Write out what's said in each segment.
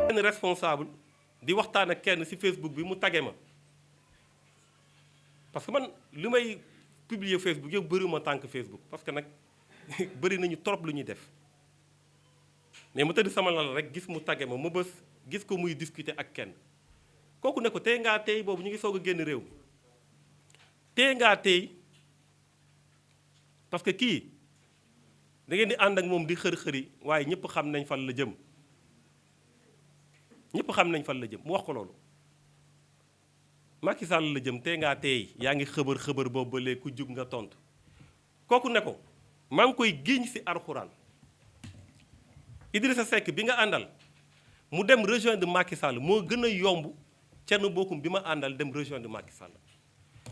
benn responsable di waxtaan ak kenn ci Facebook bi mu tagge ma parce que man li may publier Facebook yëpp bëriwuma tànk Facebook parce que nag bëri nañu trop lu ñuy def mais mu tëdd sama lal rek gis mu tagge ma bës gis ko muy discuter ak kenn kooku ne ko tey ngaa tey boobu ñu ngi soog a génn réew mi tey ngaa tey parce que kii da ngeen di ànd ak moom di xër-xëri waaye ñëpp xam nañ fan la jëm ñëpp xam nañ fan la jëm mu wax ko loolu Macky Sall la jëm tey ngaa tey yaa ngi xëbër boobu ba léegi ku jug nga tontu kooku ne ko maa ngi koy giñ ci alxuraan Idrissa Seck bi nga àndal mu dem rejoindre Macky Sall moo gën a yomb Thierno Bocoum bi ma àndal dem rejoindre Macky Sall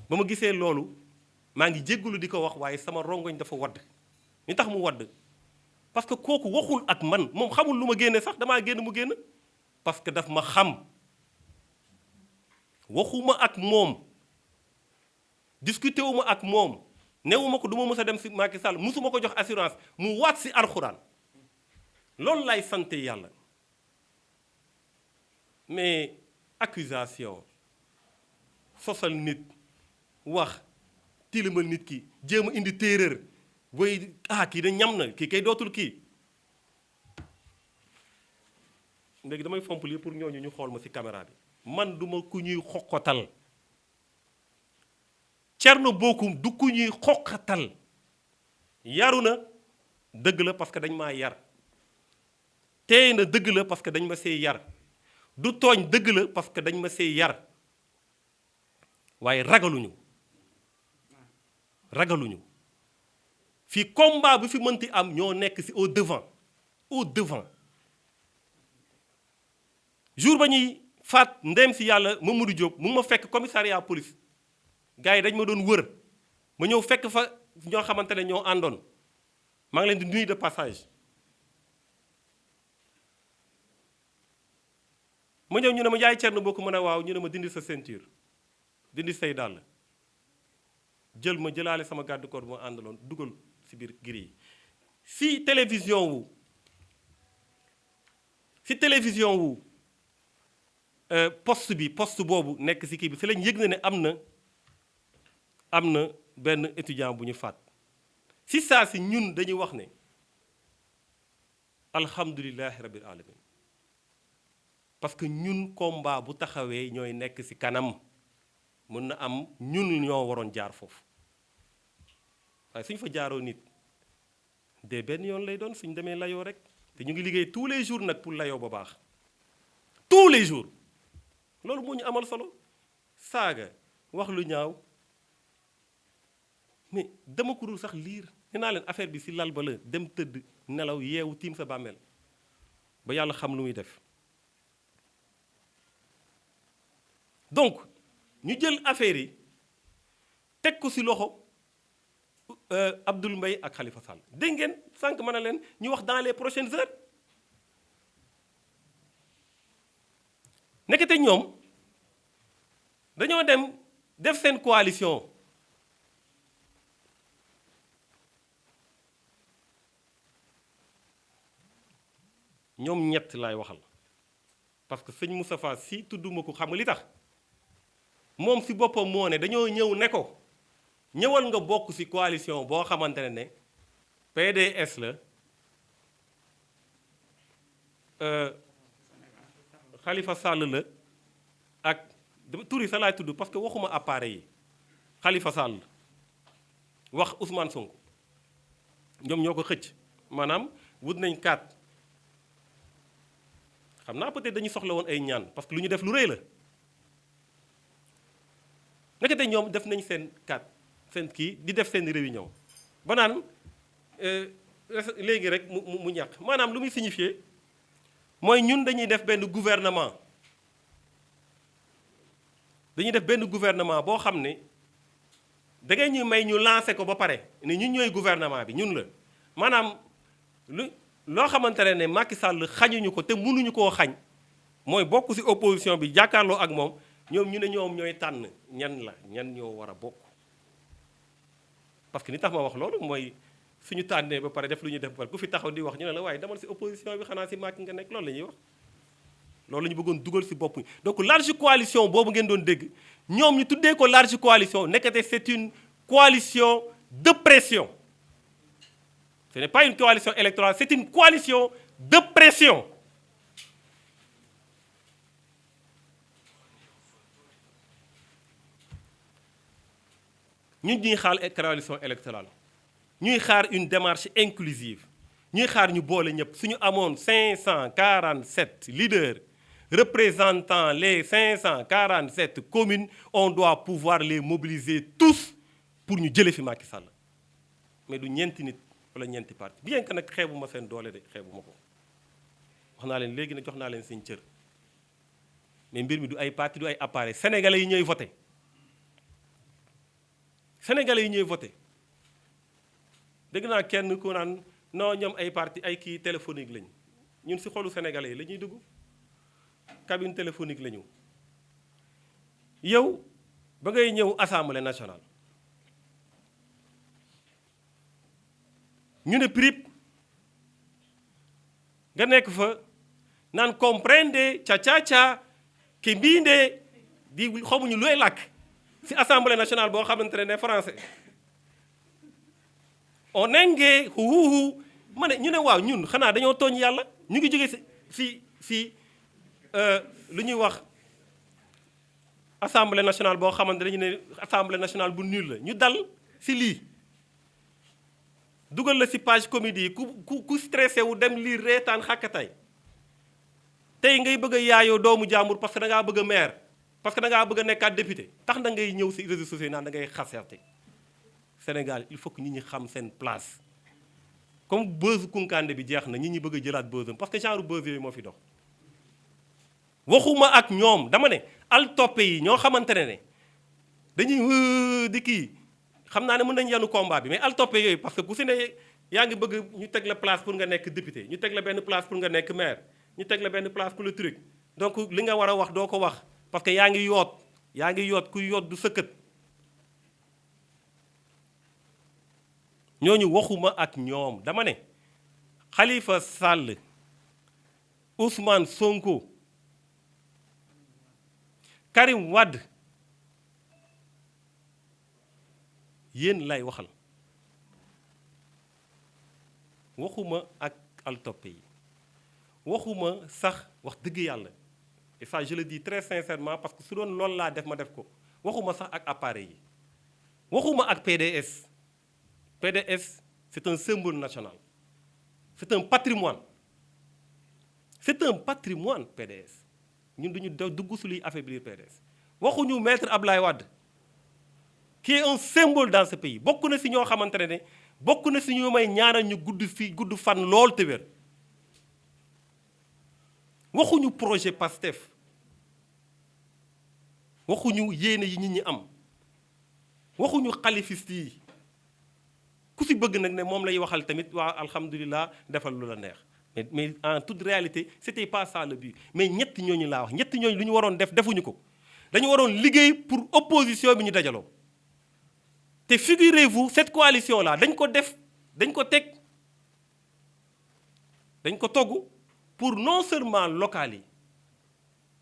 ba ma gisee loolu maa ngi jéggalu di ko wax waaye sama rongoñ dafa wadd ni tax mu wadd parce que kooku waxul ak man moom xamul lu ma génne sax damaa génn mu génn parce que daf ma xam waxuma ak moom discuté wuma ak moom newuma ko du ma mës a dem ci Macky Sall musuma ko jox assurance mu waat ci alxuraan loolu lay sant yàlla mais accusation sosal nit wax tilimal nit ki jéem a indi téeréer booy kii da ñam na kii kay dootul kii léegi damay fomp lii pour ñooñu ñu xool ma ci caméra bi man duma ku ñuy xoqatal Thierno Bocoum du ku ñuy xoqatal yaru na dëgg la parce que dañ maa yar teey na dëgg la parce que dañ ma see yar du tooñ dëgg la parce que dañ ma see yar waaye ragaluñu fii combat bi fi mënti am ñoo nekk ci au devant jour ba ñuy faat ndem ci yàlla Mamadou Diop mu ngi ma fekk commissariat police gars yi dañ ma doon wër ma ñëw fekk fa ñoo xamante ne ñoo àndoon maa ngi leen di nuyu de passage ma ñëw ñu ne ma yaay Thierno Bocoum ma ne waaw ñu ne ma dindi sa ceinture dindi say dàll jël ma jëlaale sama garde corps bu ma àndaloon dugal ci biir giri yi ci télévision wu poste boobu nekk ci kii bi ci lañ yëg na ne am na benn étudiant bu ñu faat ci saa si ñun dañuy wax ne alhamdulillahi rabbil alamin parce que ñun combat bu taxawee ñooy nekk ci kanam mën na am ñun ñoo waroon jaar foofu waaye suñ fa jaaroo nit de benn yoon lay doon suñ demee layoo rek te ñu ngi liggéey tous les jours nag pour layoo ba baax tous les jours loolu moo ñu amal solo saaga wax lu ñaaw mais dama ko dul sax liir nee naa leen affaire bi ci lal ba la dem tëdd nelaw yeewu tiim sa bàmmeel ba yàlla xam lu muy def donc ñu jël affaire yi teg ko ci loxo Abdoul Mbaye ak Khalifa Sall dégg ngeen sànq mën na leen ñu wax dans les prochaines heures nekkate ñoom dañoo dem def seen coalition ñoom ñett laay waxal parce que sëñ Moustapha Sy tudduma ko xam nga li tax moom ci boppam moo ne dañoo ñëw ne ko ñëwal nga bokk ci coalition boo xamante ne PDS la Khalifa Sall la ak tur yi sa laay tudd parce que waxuma appareil yi Khalifa Sall wax Ousmane Sonko ñoom ñoo ko xëcc maanaam wut nañ 4 xam naa peut-être dañuy soxla woon ay ñaan parce que lu ñu def lu rëy la naka te ñoom def nañ seen 4 seen kii di def seen réunion ba naan léegi rek mu ñàkk maanaam lu muy signifier mooy ñun dañuy def benn gouvernement boo xam ne da ngay ñu may ñu lancer ko ba pare ne ñun ñooy gouvernement bi ñun la maanaam loo xamante ne Macky Sall xañuñu ko te mënuñu koo xañ mooy bokk ci opposition bi jàkkaarloo ak moom ñoom ñu ne ñoom ñooy tànn ñan ñoo war a bokk parce que ni tax ma wax loolu mooy suñu tànnee ba pare def lu ñuy def ba pare ku fi taxaw di wax ñu ne la waaye demal ci opposition bi xanaa ci Macky nga nekk loolu la ñuy wax loolu la ñu bëggoon dugal ci bopp donc large coalition boobu ngeen doon dégg ñoom ñu tuddee ko large coalition nekkate c'est une coalition de pression ce n'est pas une coalition électorale c'est une coalition de pression ñun ñuy xaar coalition électorale ñuy xaar une démarche inclusive ñuy xaar ñu boole ñëpp suñu amoon 547 leaders représentant les 547 communes on doit pouvoir les mobiliser tous pour ñu jële fi Macky Sall mais du ñeenti nit wala ñeenti parti bien que nag xeebuma seen doole de xeebuma ko wax naa leen léegi nag jox naa leen seen cër mais mbir mi du ay parti du ay appareil sénégalais yi ñooy voté sénégalais yi ñooy voté dégg naa kenn ku naan non ñoom ay parti ay kii téléphonique lañu ñun ci xolu sénégalais yi la ñuy dugg cabine téléphonique la ñu yow ba ngay ñëw assemblée nationale ñu ne prip nga nekk fa naan comprende cha ki mbinde di xamuñu looy làkk ci assemblée nationale boo xamante ne français on enge huhuhu ma ne ñu ne waaw ñun xanaa dañoo tooñ yàlla ñu ngi jóge ci lu ñuy wax assemblée nationale boo xamante dañu ne assemblée nationale bu nul la ñu dal ci lii dugal la ci page comédie yi ku stressé wu dem lire reetaan xàkkatay tey ngay bëgg a yaayoo doomu jàmbur parce que da ngaa bëgg a maire parce que da ngaa bëgg a nekkaat député tax na ngay ñëw ci réseaux sociaux naan da ngay xaserte Sénégal il faut que nit ñi xam seen place comme buzz Kunkande bi jeex na nit ñi bëgg a jëlaat buzzam parce que genre buzz yooyu moo fi dox waxuma ak ñoom dama ne al toppe yi ñoo xamante ne dañuy di kii xam naa ne mën nañu yanu combat bi mais al toppe yooyu parce que ku si ne yaa ngi bëgg ñu teg la place pour nga nekk député ñu teg la benn place pour nga nekk maire ñu teg la benn place pour le truc donc li nga war a wax doo ko wax parce que yaa ngi yoot kuy yoot du sëkkët ñooñu waxuma ak ñoom dama ne Khalifa Sall Ousmane Sonko Karim Wade yéen lay waxal waxuma ak altoppe yi waxuma sax wax dëgg yàlla et ça je le dis très sincèrement parce que su doon loolu laa def ma def ko waxuma sax ak appareil yi waxuma ak PDS c'est un symbole national c'est un patrimoine PDS ñun duñu dugg su luy affaiblir PDS waxuñu maître Ablaye Wade qui est un symbole dans ce pays bokk na ci ñoo xamante ne bokk na ci ñu may ñaanal ñu gudd fan lool te wér waxuñu projet PASTEF waxuñu yéene yi nit ñi am waxuñu xalifiste yi ku ci bëgg nag ne moom lay waxal tamit waa alhamdulilah defal lu la neex mais en toute réalité c'était pas ça le but mais ñett ñooñu laa wax ñett ñooñu lu ñu waroon def defuñu ko dañu waroon liggéey pour opposition bi ñu dajaloo te figurez-vous cette coalition là dañ ko togg pour non seulement locales yi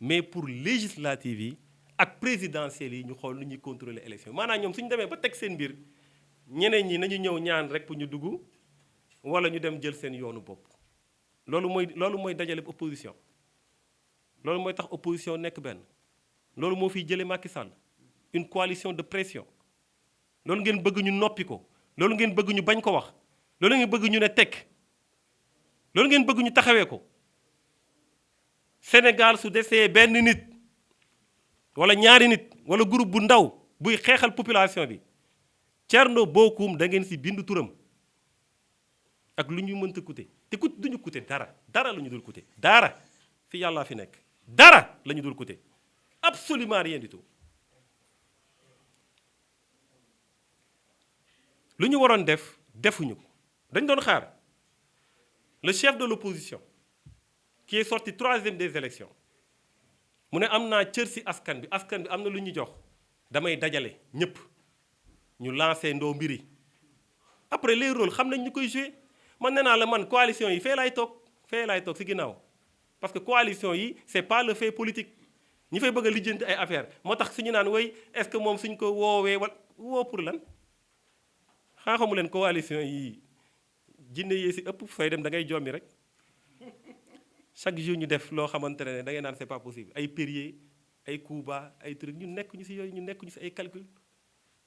mais pour législatives yi ak présidentielles yi ñu xool lu ñuy contrôler élection maanaam ñoom suñu demee ba teg seen mbir ñeneen ñi nañu ñëw ñaan rek pour ñu dugg wala ñu dem jël seen yoonu bopp loolu mooy dajale opposition loolu mooy tax opposition nekk benn loolu moo fiy jëlee Macky Sall une coalition de pression loolu ngeen bëgg ñu noppi ko loolu ngeen bëgg ñu bañ ko wax loolu ngeen bëgg ñu ne tekk loolu ngeen bëgg ñu taxawee ko Sénégal su desee benn nit wala ñaari nit wala groupe bu ndaw buy xeexal population bi Thierno Bocoum da ngeen ci bindu turam ak lu ñu mënta coûter te duñu coûter dara la ñu dul coûter dara fi yàlla fi nekk dara la ñu dul coûter absolument rien du tout lu ñu waroon def defuñu ko dañ doon xaar le chef de l'opposition qui est sorti 3e des élections mu ne am naa cër ci askan bi am na lu ñu jox damay dajale ñëpp ñu lancé ndoo mbiri après les rôles xam nañ ñu koy joué man nee naa la man coalition yi fee laay toog ci ginnaaw parce que coalition yi c'est pas le fait politique ñi fay bëgg a lijjanti ay affaire moo tax suñu naan way est-ce que moom suñ ko woowee wala woo pour lan xamu leen coalition yi jinne yee ci ëpp fay dem da ngay jommi rek chaque jour ñu def loo xamante ne da ngay naan c'est pas possible ay périer ay Cuba ay truc ñun nekkuñu ci yooyu ñu nekkuñu ci ay calcul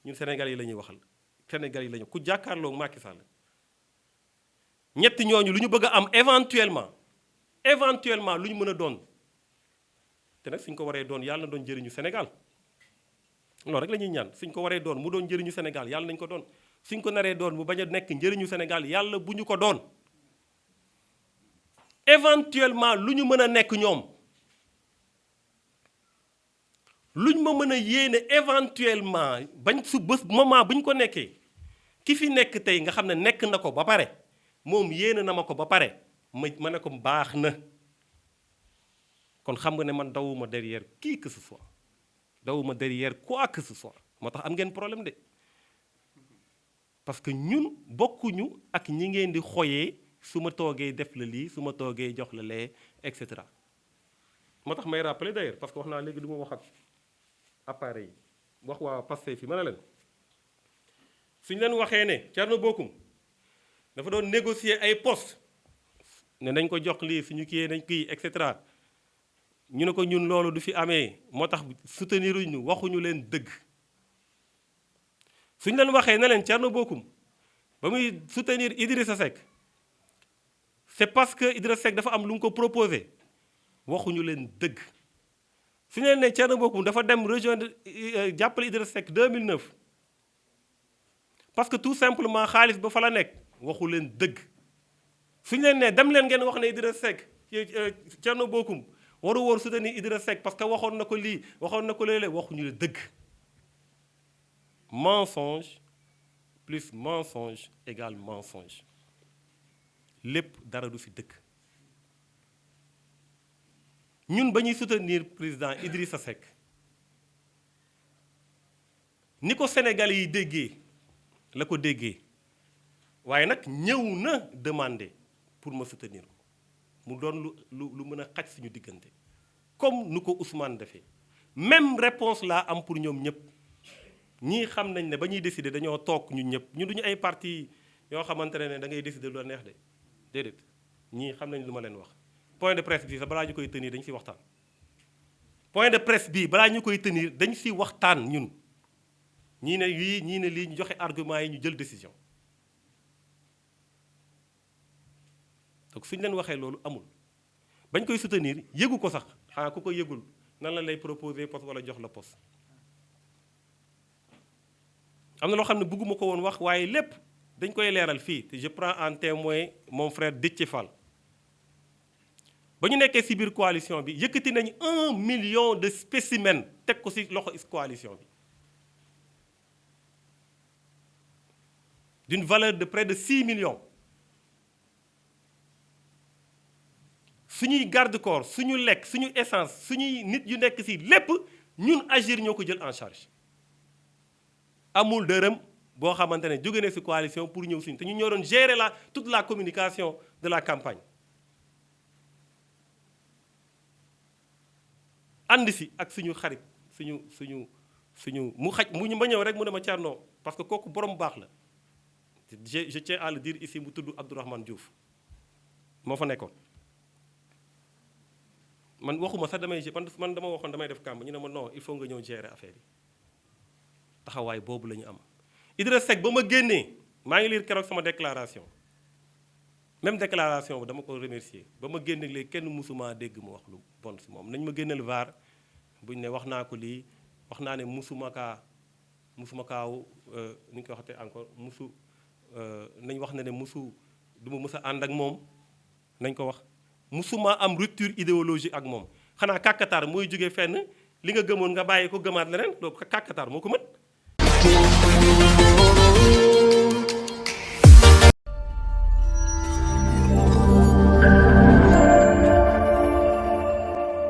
ñun Sénégal yi la ñuy waxal Sénégal yi la ñu ku jàkkaarloo Macky Sall ñetti ñooñu lu ñu bëgg a am éventuellement lu ñu mën a doon te nag suñ ko waree doon yàlla na doon njëriñu Sénégal loolu rek la ñuy ñaan suñ ko waree doon mu doon njëriñu Sénégal yàlla nañ ko doon suñ ko naree doon mu bañ a nekk njëriñu Sénégal yàlla bu ñu ko doon éventuellement lu ñu mën a nekk ñoom luñ ma mën a yéene éventuellement bañ su bés moment bu ñu ko nekkee ki fi nekk tey nga xam ne nekk na ko ba pare moom yéene na ma ko ba pare ma ne ko baax na kon xam nga ne man dawuma derrière qui que ce soit dawuma derrière quoi que ce soit moo tax am ngeen problème de parce que ñun bokkuñu ak ñi ngeen di xoyee su ma toogee def la lii su ma toogee jox la lee et cetera moo tax may rappeler d'ailleurs parce que wax naa léegi du ma wax ak appareil yi wax waa Pastef fi ma ne leen suñu leen waxee ne Thierno Bocoum dafa doon négocier ay postes ne nañ ko jox lii suñu kii nañ kii et cetera ñu ne ko ñun loolu du fi amee moo tax soutenir ñu waxuñu leen dëgg suñu leen waxee ne leen Thierno Bocoum ba muy soutenir Idrissa Seck c'est parce que Idrissa Seck dafa am lu mu ko proposé waxuñu leen dëgg suñu leen ne Thierno Bocoum dafa dem rejoindre jàppale Idrissa Seck 2009 parce que tout simplement xaalis ba fa la nekk waxu leen dëgg suñu leen ne dem leen ngeen wax ne Idrissa Seck Thierno Bocoum waru woon soutenir Idrissa Seck parce que waxoon na ko lii waxoon na ko léeg-léeg waxuñu leen dëgg mensonge plus mensonge égale mensonge lépp dara du fi dëgg ñun ba ñuy soutenir président Idrissa Seck ni ko Sénégalais yi déggee la ko déggee waaye nag ñëw na demander pour ma soutenir ko mu doon lu mën a xaj suñu diggante comme nu ko Ousmane defee même réponse laa am pour ñoom ñëpp ñii xam nañ ne ba ñuy décider dañoo toog ñun ñëpp ñu duñu ay parti yoo xamante ne da ngay décider lu la neex de déedéet ñii xam nañ lu ma leen wax point de presse bi sax balaa ñu koy tenir dañ ci waxtaan point de presse bii balaa ñu koy tenir dañ ci waxtaan ñun ñii ne lii ñii ne lii ñu joxe argument yi ñu jël décision donc suñu leen waxee loolu amul bañ koy soutenir yëgu ko sax xanaa ku ko yëgul nan la lay proposer poste wala jox la poste am na loo xam ne bëgguma ko woon wax waaye lépp dañ koy leeral fii te je prends en témoin mon frère Déthié Fall ba ñu nekkee ci biir coalition bi yëkkati nañ 1 million de spécimens teg ko ci loxo coalition bi d'une valeur de près de 6 millions suñuy garde-corps suñu lekk suñu essence suñuy nit yu nekk ci lépp ñun Agir ñoo ko jël en charge amul dërëm boo xamante ne jóge na ci coalition pour ñëw suñu te ñu ñoo doon gérer toute la communication de la campagne ànd ci ak suñu xarit suñu mu xaj mu ñu ma ñëw rek mu ne ma Thierno parce que kooku borom baax la je tiens à le dire ici mu tudd Abdourahmane Diouf moo fa nekkoon man waxuma sax man dama waxoon damay def kàmb ñu ne ma non il faut nga ñëw gérer affaire yi taxawaay boobu la ñu am Idrissa Seck ba ma génnee maa ngi lire keroog sama déclaration même déclaration bi dama ko remercier ba ma génne léegi kenn musuma dégg mu wax lu bon si moom nañ ma génneel vaar buñ ne wax naa ko lii wax naa ne musuma kaaw ni ñu koy waxatee encore nañ wax ne musu du ma mës a ànd ak moom nañ ko wax musuma am rupture idéologique ak moom xanaa kàkkataar mooy jógee fenn li nga gëmoon nga bàyyi ko gëmaat leneen loolu kàkkataar moo ko mën